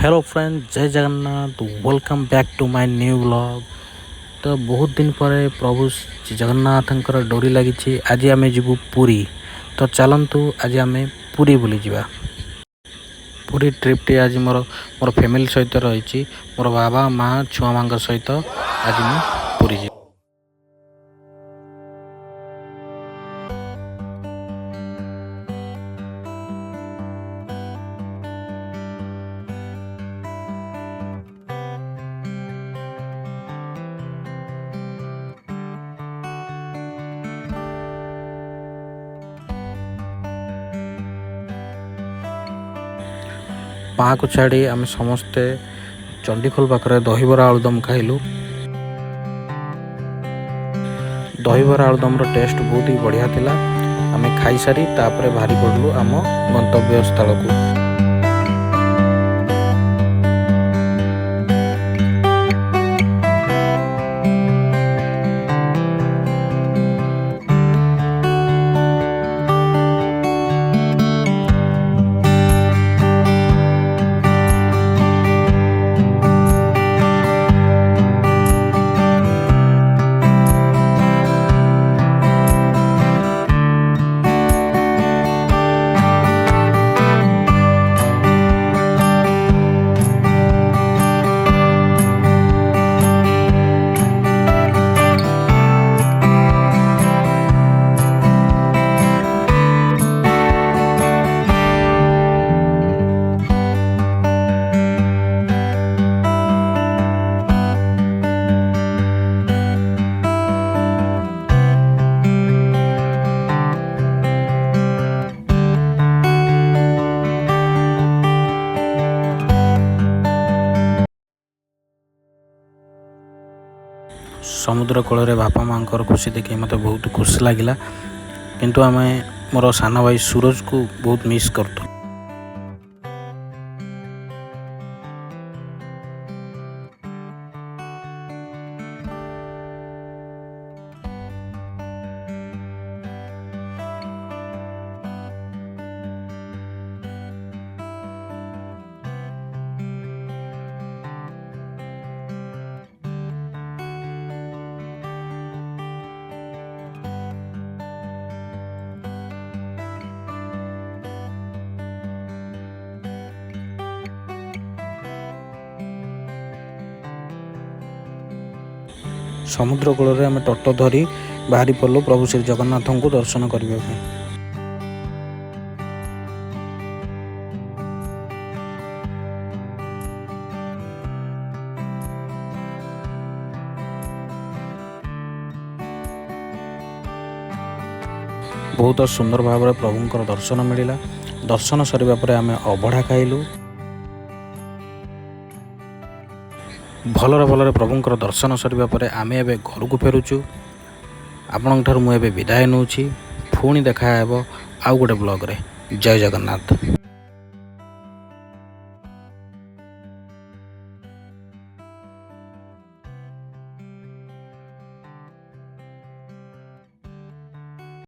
Hello friend, जय Jagannath. Welcome back to my new vlog. तो बहुत दिन पर प्रभु श्री जगन्नाथंकर डोरी लगी। आज आम जीवु पुरी। तो चलतु आज आम पुरी बुली जावा। पुरी ट्रिप टी आज मोर मोर फैमिली सहित रही। मोर बाबा माँ छुआ माँ सहित आज मैं पुरी जी। माँ को छाड़ी आम समस्ते चंडीखोल पाखे दहीबरा आलुदम खाइलु। दहीबरा आलुदम टेस्ट बहुत ही बढ़िया थिला। आम खाई सारी तापरे बाहरी पड़लु आम गंतव्य स्थल को। समुद्र कूल बापा माँ खुशी देखी मत बहुत खुशी लगिला। किंतु आम मोर सान भाई सूरज को बहुत मिस करतु। समुद्र कूल आम टट धरी बाहरी पड़लु प्रभु श्री जगन्नाथ को दर्शन करने। बहुत सुंदर भाव में प्रभुंकर दर्शन मिला। दर्शन सरिबा परे आम अबढ़ा खाइलु। भलरे प्रभुंकर दर्शन सरिबा परे आम एबे घर को फेरुचु। आपन ठार मु एबे विदाय नउछि। पुणी देखा हेबो आउ गोटे ब्लॉग रे। जय जगन्नाथ।